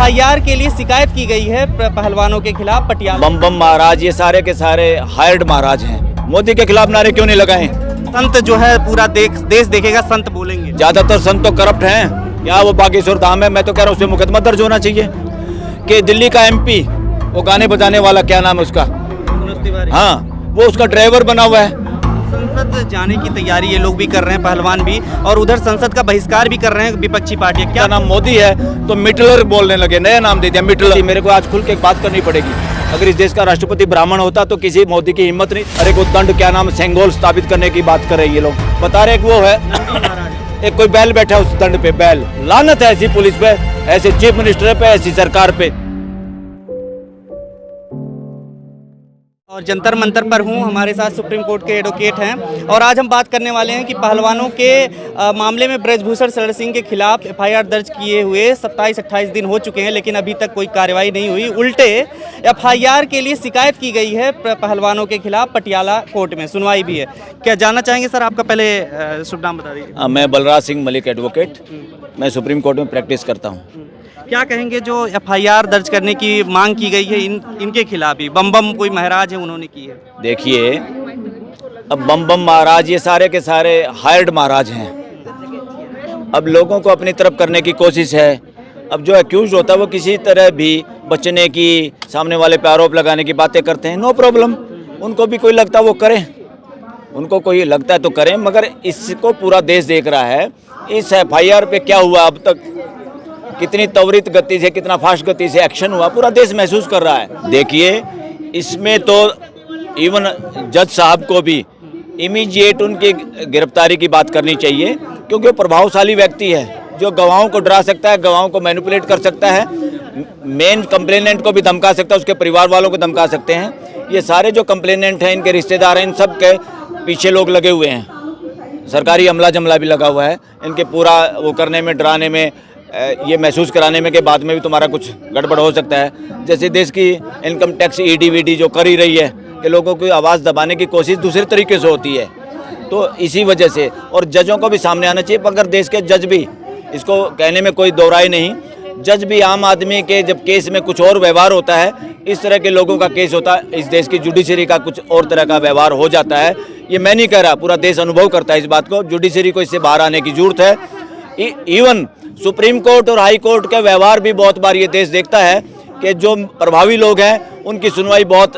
FIR के लिए शिकायत की गई है पहलवानों के खिलाफ पटियाला। बम बम महाराज ये सारे के सारे हायर्ड महाराज हैं। मोदी के खिलाफ नारे क्यों नहीं लगाए? संत जो है पूरा देश देखेगा, संत बोलेंगे। ज्यादातर संत तो करप्ट हैं। क्या वो बागेश्वर धाम है? मैं तो कह रहा हूँ उस पर मुकदमा दर्ज होना चाहिए कि दिल्ली का एमपी वो गाने बजाने वाला, क्या नाम है उसका, हाँ, वो उसका ड्राइवर बना हुआ है। संसद जाने की तैयारी ये लोग भी कर रहे हैं, पहलवान भी, और उधर संसद का बहिष्कार भी कर रहे हैं विपक्षी पार्टी। क्या नाम मोदी है तो मिटलर बोलने लगे, नया नाम दे दिया मिटलर। मेरे को आज खुल के एक बात करनी पड़ेगी, अगर इस देश का राष्ट्रपति ब्राह्मण होता तो किसी मोदी की हिम्मत नहीं। अरे वो दंड क्या नाम सेंगोल स्थापित करने की बात कर रहे हैं ये लोग, बता रहे वो है एक कोई बैल बैठा है उस दंड पे, बैल। लानत है ऐसी पुलिस पे, ऐसे चीफ मिनिस्टर पे, ऐसी सरकार पे। और जंतर मंतर पर हूँ, हमारे साथ सुप्रीम कोर्ट के एडवोकेट हैं और आज हम बात करने वाले हैं कि पहलवानों के मामले में ब्रजभूषण शरण सिंह के खिलाफ एफआईआर दर्ज किए हुए 27-28 दिन हो चुके हैं, लेकिन अभी तक कोई कार्रवाई नहीं हुई। उल्टे एफआईआर के लिए शिकायत की गई है पहलवानों के खिलाफ पटियाला कोर्ट में, सुनवाई भी है। क्या जानना चाहेंगे सर? आपका पहले शुभ नाम बता दीजिए। मैं बलराज सिंह मलिक एडवोकेट, मैं सुप्रीम कोर्ट में प्रैक्टिस करता हूँ। क्या कहेंगे जो एफआईआर दर्ज करने की मांग की गई है इनके खिलाफ ही? बम बम कोई महाराज है, उन्होंने की है। देखिए, अब बम बम महाराज ये सारे के सारे हायर्ड महाराज हैं। अब लोगों को अपनी तरफ करने की कोशिश है। अब जो एक्यूज होता है वो किसी तरह भी बचने की, सामने वाले पे आरोप लगाने की बातें करते हैं। नो प्रॉब्लम, उनको भी कोई लगता है वो करें, उनको कोई लगता है तो करें, मगर इसको पूरा देश देख रहा है। इस एफआईआर पे क्या हुआ अब तक, कितनी त्वरित गति से, कितना फास्ट गति से एक्शन हुआ, पूरा देश महसूस कर रहा है। देखिए, इसमें तो इवन जज साहब को भी इमीडिएट उनकी गिरफ्तारी की बात करनी चाहिए, क्योंकि वो प्रभावशाली व्यक्ति है जो गवाहों को डरा सकता है, गवाहों को मैनिपुलेट कर सकता है, मेन कंप्लेनेंट को भी धमका सकता है, उसके परिवार वालों को धमका सकते हैं। ये सारे जो कंप्लेनेंट हैं, इनके रिश्तेदार हैं, इन सब के पीछे लोग लगे हुए हैं। सरकारी अमला जमला भी लगा हुआ है इनके पूरा वो करने में, डराने में, ये महसूस कराने में कि बाद में भी तुम्हारा कुछ गड़बड़ हो सकता है। जैसे देश की इनकम टैक्स ईडी वीडी जो कर ही रही है कि लोगों की आवाज़ दबाने की कोशिश दूसरे तरीके से होती है, तो इसी वजह से। और जजों को भी सामने आना चाहिए, अगर देश के जज भी, इसको कहने में कोई दो राय नहीं, जज भी आम आदमी के जब केस में कुछ और व्यवहार होता है, इस तरह के लोगों का केस होता है, इस देश की जुडिशरी का कुछ और तरह का व्यवहार हो जाता है। ये मैं नहीं कह रहा, पूरा देश अनुभव करता है इस बात को। जुडिशरी को इससे बाहर आने की जरूरत है। इवन सुप्रीम कोर्ट और हाई कोर्ट के व्यवहार भी बहुत बार ये देश देखता है कि जो प्रभावी लोग हैं उनकी सुनवाई बहुत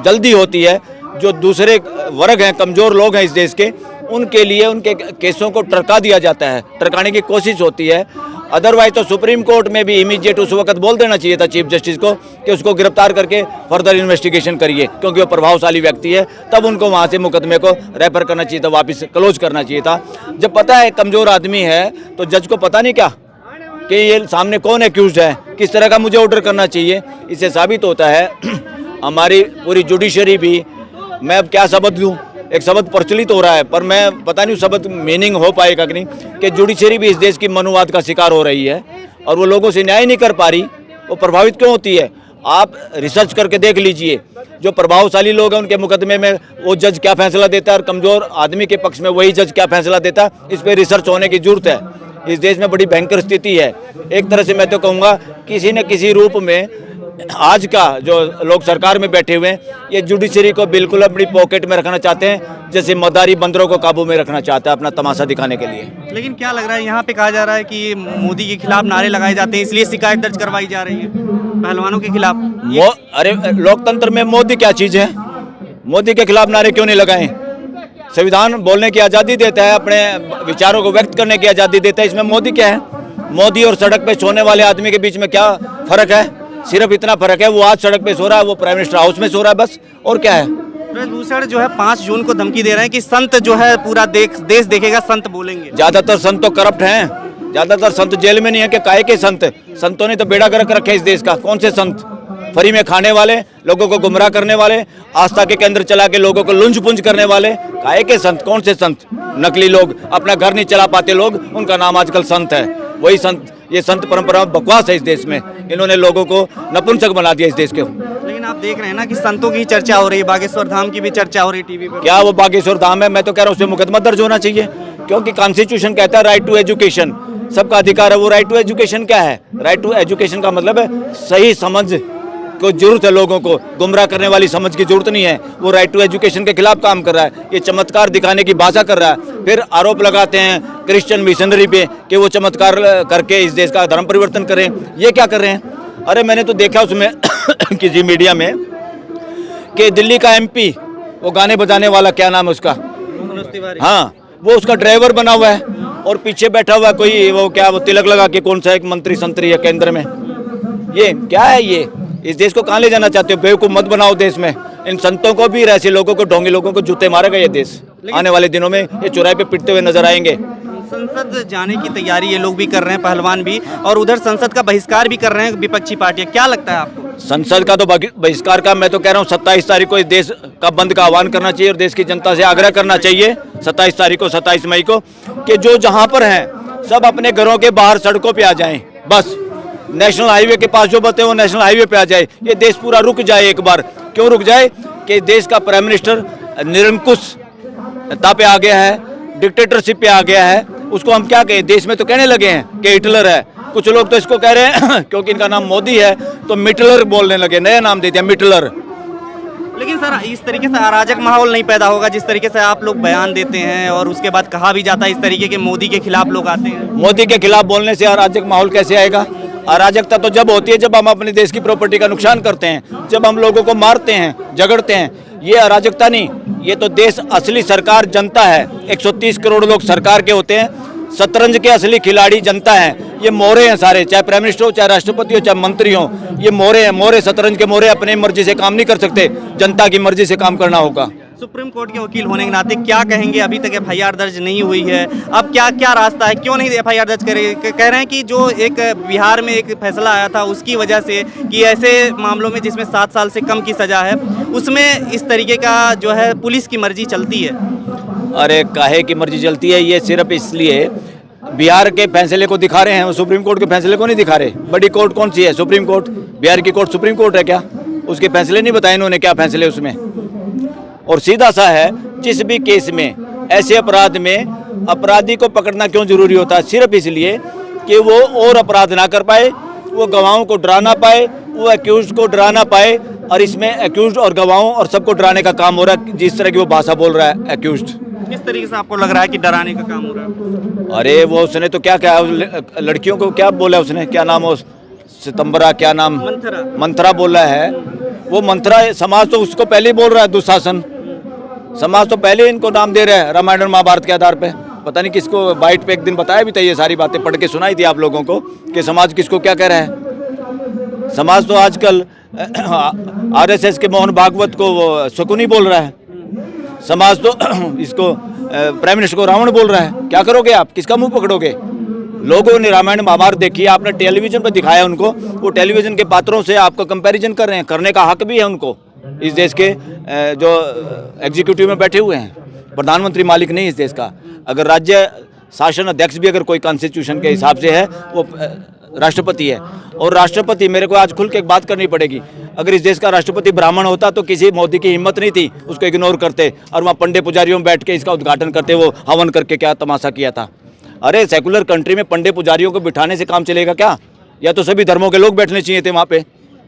जल्दी होती है। जो दूसरे वर्ग हैं, कमज़ोर लोग हैं इस देश के, उनके लिए उनके केसों को टरका दिया जाता है, टरकाने की कोशिश होती है। अदरवाइज तो सुप्रीम कोर्ट में भी इमीडिएट उस वक्त बोल देना चाहिए था चीफ जस्टिस को कि उसको गिरफ्तार करके फर्दर इन्वेस्टिगेशन करिए, क्योंकि वो प्रभावशाली व्यक्ति है। तब उनको वहाँ से मुकदमे को रेफर करना चाहिए था, वापस क्लोज करना चाहिए था। जब पता है कमज़ोर आदमी है तो जज को पता नहीं क्या कि ये सामने कौन एक्यूज है, किस तरह का मुझे ऑर्डर करना चाहिए। इससे साबित होता है हमारी पूरी जुडिशरी भी, मैं अब क्या शब्द दूँ, एक शब्द प्रचलित हो रहा है पर मैं पता नहीं शब्द मीनिंग हो पाएगा कि नहीं, कि जुडिशरी भी इस देश की मनुवाद का शिकार हो रही है और वो लोगों से न्याय नहीं कर पा रही। वो प्रभावित क्यों होती है? आप रिसर्च करके देख लीजिए, जो प्रभावशाली लोग हैं उनके मुकदमे में वो जज क्या फैसला देता है और कमज़ोर आदमी के पक्ष में वही जज क्या फैसला देता है। इस पर रिसर्च होने की जरूरत है। इस देश में बड़ी भयंकर स्थिति है। एक तरह से मैं तो कहूँगा किसी न किसी रूप में आज का जो लोग सरकार में बैठे हुए हैं, ये जुडिशरी को बिल्कुल अपनी पॉकेट में रखना चाहते हैं, जैसे मदारी बंदरों को काबू में रखना चाहता है अपना तमाशा दिखाने के लिए। लेकिन क्या लग रहा है, यहाँ पे कहा जा रहा है कि मोदी के खिलाफ नारे लगाए जाते हैं, इसलिए शिकायत दर्ज करवाई जा रही है पहलवानों के खिलाफ। अरे लोकतंत्र में मोदी क्या चीज़ है? मोदी के खिलाफ नारे क्यों नहीं लगाए? संविधान बोलने की आज़ादी देता है, अपने विचारों को व्यक्त करने की आज़ादी देता है, इसमें मोदी क्या है? मोदी और सड़क पे सोने वाले आदमी के बीच में क्या फ़र्क है? सिर्फ इतना फर्क है, वो आज सड़क पे सो रहा है, वो प्राइम मिनिस्टर हाउस में सो रहा है, बस। और क्या है? ब्रजभूषण जो है 5 जून को धमकी दे रहे हैं कि संत जो है पूरा देश देखेगा, संत बोलेंगे। ज्यादातर संत तो करप्ट हैं, ज्यादातर संत जेल में नहीं है कि काहे के संत? संतों ने तो बेड़ा गर्क रखे इस देश का। कौन से संत? फ्री में खाने वाले, लोगों को गुमराह करने वाले, आस्था के केंद्र चला के लोगों को लुंज पुंज करने वाले, काहे के संत? कौन से संत? नकली लोग, अपना घर नहीं चला पाते लोग, उनका नाम आजकल संत है। वही संत, ये संत परंपरा बकवास है इस देश में। इन्होंने लोगों को नपुंसक बना दिया इस देश के। लेकिन आप देख रहे हैं ना कि संतों की चर्चा हो रही है, बागेश्वर धाम की भी चर्चा हो रही है टीवी पर। क्या वो बागेश्वर धाम है? मैं तो कह रहा हूँ उस पर मुकदमा दर्ज होना चाहिए, क्योंकि कॉन्स्टिट्यूशन कहता है राइट टू एजुकेशन, सबका अधिकार है। वो राइट टू एजुकेशन क्या है? राइट टू एजुकेशन का मतलब है सही समझ को जरूरत है, लोगों को गुमराह करने वाली समझ की जरूरत नहीं है। वो राइट टू एजुकेशन के खिलाफ काम कर रहा है, ये चमत्कार दिखाने की भाषा कर रहा है। फिर आरोप लगाते हैं क्रिश्चियन मिशनरी पे कि वो चमत्कार करके इस देश का धर्म परिवर्तन करें। ये क्या कर रहे हैं? अरे मैंने तो देखा उसमें किसी मीडिया में कि दिल्ली का एमपी, वो गाने बजाने वाला, क्या नाम है उसका, हाँ, वो उसका ड्राइवर बना हुआ है और पीछे बैठा हुआ है कोई, वो क्या, वो तिलक लगा के कौन सा एक मंत्री संतरी है केंद्र में। ये क्या है? ये इस देश को कहाँ ले जाना चाहते हो? बेवकूफ मत बनाओ देश में। इन संतों को भी, ऐसे लोगों को, ढोंगी लोगों को जूते मारेगा ये देश। आने वाले दिनों में ये चौराहे पे पिटते हुए नजर आएंगे। संसद जाने की तैयारी ये लोग भी कर रहे हैं, पहलवान भी, और उधर संसद का बहिष्कार भी कर रहे हैं विपक्षी पार्टियां। क्या लगता है आपको? संसद का तो बहिष्कार का मैं तो कह रहा हूँ 27 तारीख को इस देश का बंद का आह्वान करना चाहिए और देश की जनता से आग्रह करना चाहिए 27 तारीख को, 27 मई को, कि जो जहाँ पर हैं सब अपने घरों के बाहर सड़कों पे आ जाएं। बस नेशनल हाईवे के पास जो बते वो नेशनल हाईवे पे आ जाए। ये देश पूरा रुक जाए एक बार। क्यों रुक जाए? कि देश का प्राइम मिनिस्टर निरंकुशता पे आ गया है, डिक्टेटरशिप पे आ गया है। उसको हम क्या कहें? देश में तो कहने लगे हैं कि हिटलर है। कुछ लोग तो इसको कह रहे हैं क्योंकि इनका नाम मोदी है तो मिटलर बोलने लगे, नया नाम दे दिया मिटलर। लेकिन सर इस तरीके से अराजक माहौल नहीं पैदा होगा जिस तरीके से आप लोग बयान देते हैं और उसके बाद कहा भी जाता है इस तरीके के मोदी के खिलाफ लोग आते हैं। मोदी के खिलाफ बोलने से अराजक माहौल कैसे आएगा? अराजकता तो जब होती है जब हम अपने देश की प्रॉपर्टी का नुकसान करते हैं, जब हम लोगों को मारते हैं, झगड़ते हैं। ये अराजकता नहीं, ये तो देश असली सरकार जनता है। 130 करोड़ लोग सरकार के होते हैं, शतरंज के असली खिलाड़ी जनता है। ये मोरे हैं सारे, चाहे प्राइम मिनिस्टर हो, चाहे राष्ट्रपति हो, चाहे मंत्री हो, ये मोरे हैं। मोरे, शतरंज के मोरे अपनी मर्जी से काम नहीं कर सकते, जनता की मर्जी से काम करना होगा। सुप्रीम कोर्ट के वकील होने के नाते क्या कहेंगे? अभी तक एफआईआर दर्ज नहीं हुई है, अब क्या क्या रास्ता है? क्यों नहीं एफआईआर दर्ज करे? कह रहे हैं कि जो एक बिहार में एक फैसला आया था उसकी वजह से, कि ऐसे मामलों में जिसमें 7 साल से कम की सजा है उसमें इस तरीके का जो है पुलिस की मर्जी चलती है। अरे काहे की मर्जी चलती है? ये सिर्फ इसलिए बिहार के फैसले को दिखा रहे हैं, वो सुप्रीम कोर्ट के फैसले को नहीं दिखा रहे। बड़ी कोर्ट कौन सी है? Supreme court. बिहार की कोर्ट सुप्रीम कोर्ट है क्या? उसके फैसले नहीं बताए इन्होंने, क्या फैसले उसमें। और सीधा सा है, जिस भी केस में, ऐसे अपराध में अपराधी को पकड़ना क्यों जरूरी होता है? सिर्फ इसलिए कि वो और अपराध ना कर पाए, वो गवाहों को डरा ना पाए, वो एक्यूज को डरा ना पाए। और इसमें एक्यूज और गवाहों और सबको डराने का काम हो रहा है, जिस तरह की वो भाषा बोल रहा है एक्यूज। किस तरीके से आपको लग रहा है कि डराने का काम हो रहा है? अरे वो उसने तो क्या क्या लड़कियों को क्या बोला उसने, क्या नाम हो, सितंबरा, क्या नाम, मंथरा बोला है। वो मंथरा समाज तो उसको पहले ही बोल रहा है, दुशासन समाज तो पहले इनको नाम दे रहा है रामायण और महाभारत के आधार पे। पता नहीं किसको बाइट पे एक दिन बताया भी था, ये सारी बातें पढ़ के सुनाई थी आप लोगों को कि समाज किसको क्या कह रहा है। समाज तो आजकल आरएसएस के मोहन भागवत को वो शकुनी बोल रहा है। समाज तो इसको प्राइम मिनिस्टर को रावण बोल रहा है। क्या करोगे आप? किसका मुंह पकड़ोगे? लोगों ने रामायण महाभारत देखी, आपने टेलीविजन पर दिखाया उनको, वो टेलीविजन के पात्रों से आपको कंपैरिजन कर रहे हैं। करने का हक भी है उनको, इस देश के जो एग्जीक्यूटिव में बैठे हुए हैं। प्रधानमंत्री मालिक नहीं इस देश का। अगर राज्य शासन अध्यक्ष भी अगर कोई कॉन्स्टिट्यूशन के हिसाब से है, वो राष्ट्रपति है। और राष्ट्रपति, मेरे को आज खुल के एक बात करनी पड़ेगी, अगर इस देश का राष्ट्रपति ब्राह्मण होता तो किसी मोदी की हिम्मत नहीं थी उसको इग्नोर करते और वहाँ पंडे पुजारियों में बैठ के इसका उद्घाटन करते, वो हवन करके क्या तमाशा किया था। अरे सेकुलर कंट्री में पंडे पुजारियों को बिठाने से काम चलेगा क्या? या तो सभी धर्मों के लोग बैठने चाहिए थे वहाँ पे।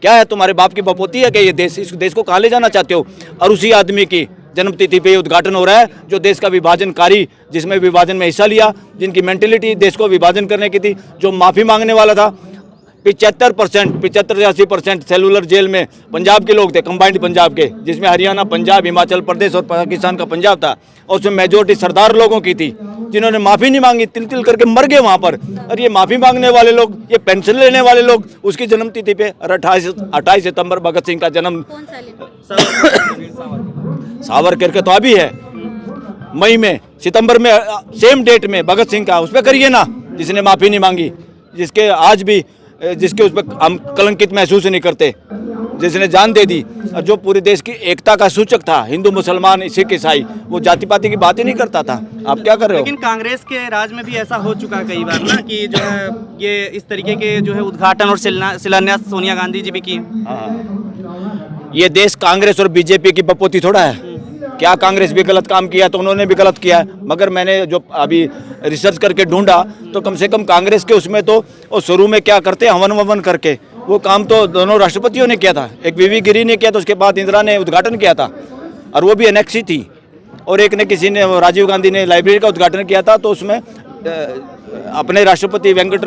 क्या है, तुम्हारे बाप की बपोती है क्या ये देश? इस देश को कहाँ ले जाना चाहते हो? और उसी आदमी की जन्मतिथि पे उद्घाटन हो रहा है जो देश का विभाजनकारी, जिसमें विभाजन में हिस्सा लिया, जिनकी मेंटेलिटी देश को विभाजन करने की थी, जो माफ़ी मांगने वाला था। 75% 75 से 80% सेलुलर जेल में पंजाब के लोग थे, कंबाइंड पंजाब के, जिसमें हरियाणा, पंजाब, हिमाचल प्रदेश और पाकिस्तान का पंजाब था। और उसमें मेजोरिटी सरदार लोगों की थी जिन्होंने माफ़ी नहीं मांगी, तिल तिल करके मर गए वहाँ पर। और ये माफ़ी मांगने वाले लोग, ये पेंशन लेने वाले लोग, उसकी जन्मतिथि पे 28 सितंबर भगत सिंह का जन्म, सावरकर के तो अभी है मई में, सितंबर में, सेम डेट में भगत सिंह का, उस पर करिए ना, जिसने माफ़ी नहीं मांगी, जिसके आज भी, जिसके उस पर हम कलंकित महसूस नहीं करते, जिसने जान दे दी, और जो पूरे देश की एकता का सूचक था, हिंदू मुसलमान सिख ईसाई, वो जाति पाति की बात ही नहीं करता था। आप क्या कर रहे हो? लेकिन कांग्रेस के राज में भी ऐसा हो चुका कई बार ना कि जो है ये इस तरीके के जो है उद्घाटन और शिलान्यास सोनिया गांधी जी भी की। ये देश कांग्रेस और बीजेपी की बपोती थोड़ा है। क्या कांग्रेस भी गलत काम किया तो उन्होंने भी गलत किया है, मगर मैंने जो अभी रिसर्च करके ढूंढा तो कम से कम कांग्रेस के उसमें तो वो शुरू में क्या करते हवन ववन करके वो काम तो दोनों राष्ट्रपतियों ने किया था। एक वीवी गिरी ने किया था, उसके बाद इंदिरा ने उद्घाटन किया था और वो भी एनेक्सी थी, और एक ने किसी ने राजीव गांधी ने लाइब्रेरी का उद्घाटन किया था, तो उसमें अपने राष्ट्रपति वेंकट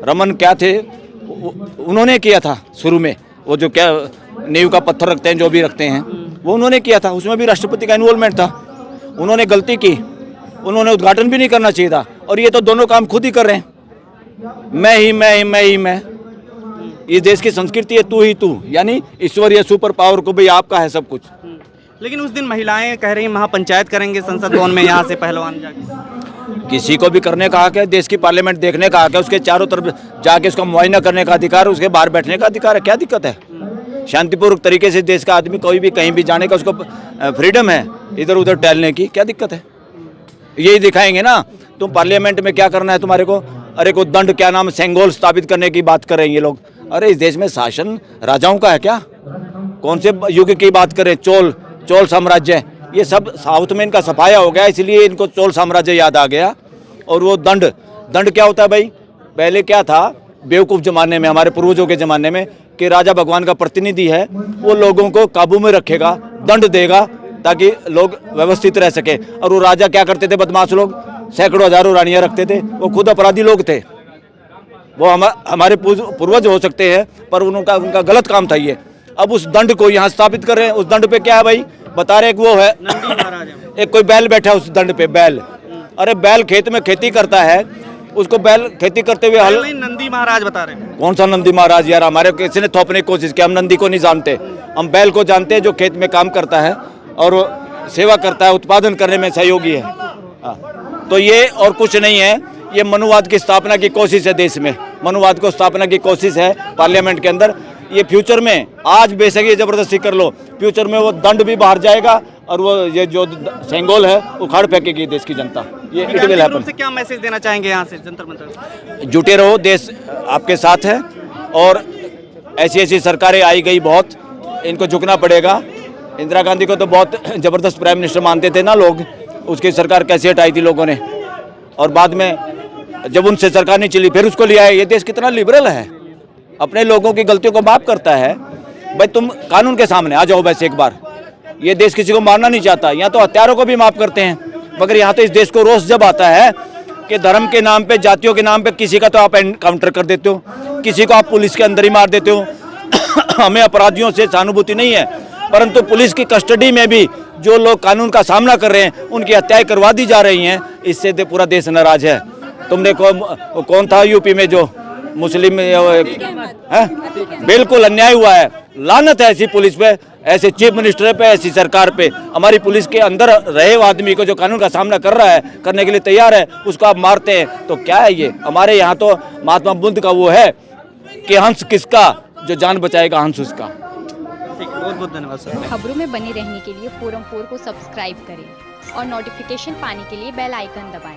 रमन क्या थे उन्होंने किया था शुरू में, वो जो क्या नींव का पत्थर रखते हैं जो भी रखते हैं वो उन्होंने किया था, उसमें भी राष्ट्रपति का इन्वॉल्वमेंट था। उन्होंने गलती की, उन्होंने उद्घाटन भी नहीं करना चाहिए था, और ये तो दोनों काम खुद ही कर रहे हैं, मैं। ये देश की संस्कृति है तू ही तू, यानी ईश्वरीय सुपर पावर को भी आपका है सब कुछ। लेकिन उस दिन महिलाएं कह रही महापंचायत करेंगे संसद भवन में, यहाँ से पहलवान जाके किसी को भी करने का हक है, देश की पार्लियामेंट देखने का हक है, उसके चारों तरफ जाके उसका मुआयना करने का अधिकार, उसके बाहर बैठने का अधिकार है, क्या दिक्कत है? शांतिपूर्वक तरीके से देश का आदमी कोई भी कहीं भी जाने का उसको फ्रीडम है, इधर उधर टहलने की क्या दिक्कत है? यही दिखाएंगे ना, तुम पार्लियामेंट में क्या करना है तुम्हारे को, अरे को दंड क्या नाम सेंगोल स्थापित करने की बात कर रहे हैं ये लोग। अरे इस देश में शासन राजाओं का है क्या? कौन से युग की बात करें? चोल साम्राज्य, ये सब साउथ में इनका सफाया हो गया, इसलिए इनको चोल साम्राज्य याद आ गया। और वो दंड क्या होता है भाई? पहले क्या था बेवकूफ़ जमाने में, हमारे पूर्वजों के ज़माने में, कि राजा भगवान का प्रतिनिधि है, वो लोगों को काबू में रखेगा, दंड देगा ताकि लोग व्यवस्थित रह सके। और वो राजा क्या करते थे? बदमाश लोग सैकड़ों हजारों रानियां रखते थे, वो खुद अपराधी लोग थे। वो हमारे पूर्वज हो सकते हैं, पर उनका गलत काम था ये। अब उस दंड को यहाँ स्थापित कर रहे हैं। उस दंड पे क्या है भाई? बता रहे वो है नंदी महाराज, एक कोई बैल बैठा है उस दंड पे, बैल। अरे बैल खेत में खेती करता है, उसको बैल खेती करते हुए हल, नंदी महाराज बता रहे हैं। कौन सा नंदी महाराज यार? हमारे किसी ने थोपने की कोशिश की, हम नंदी को नहीं जानते, हम बैल को जानते हैं जो खेत में काम करता है और सेवा करता है, उत्पादन करने में सहयोगी है। तो ये और कुछ नहीं है, ये मनुवाद की स्थापना की कोशिश है देश में, मनुवाद को स्थापना की कोशिश है पार्लियामेंट के अंदर। ये फ्यूचर में, आज बेशक ये जबरदस्ती कर लो, फ्यूचर में वो दंड भी बाहर जाएगा और वो ये जो सेंगोल है उखाड़ फेंकेगी देश की जनता। ये इट विल हैपन। से क्या मैसेज देना चाहेंगे यहाँ से जंतर मंतर? जुटे रहो, देश आपके साथ है, और ऐसी सरकारें आई गई बहुत, इनको झुकना पड़ेगा। इंदिरा गांधी को तो बहुत जबरदस्त प्राइम मिनिस्टर मानते थे ना लोग, उसकी सरकार कैसे हटाई थी लोगों ने, और बाद में जब उनसे सरकार नहीं चली फिर उसको लिया है। ये देश कितना लिबरल है, अपने लोगों की गलतियों को माफ करता है। भाई तुम कानून के सामने आ जाओ वैसे एक बार। ये देश किसी को मारना नहीं चाहता, यहाँ तो हत्यारों को भी माफ करते हैं, मगर यहाँ तो इस देश को रोष जब आता है कि धर्म के नाम पे, जातियों के नाम पे किसी का तो आप एनकाउंटर कर देते हो, किसी को आप पुलिस के अंदर ही मार देते हो। हमें अपराधियों से सहानुभूति नहीं है, परंतु पुलिस की कस्टडी में भी जो लोग कानून का सामना कर रहे हैं उनकी हत्याएं करवा दी जा रही हैं, इससे पूरा देश नाराज है। तुमने कौन था यूपी में जो मुस्लिम है? बिल्कुल अन्याय हुआ है, लानत है ऐसी पुलिस पे, ऐसे चीफ मिनिस्टर पे, ऐसी सरकार पे। हमारी पुलिस के अंदर रहे आदमी को जो कानून का सामना कर रहा है, करने के लिए तैयार है, उसको आप मारते हैं तो क्या है ये? हमारे यहाँ तो महात्मा बुद्ध का वो है कि हंस किसका, जो जान बचाएगा हंस उसका। बहुत बहुत धन्यवाद सर। खबरों में बने रहने के लिए फोरम 4 को सब्सक्राइब करें और नोटिफिकेशन पाने के लिए बेल आइकन दबाएं।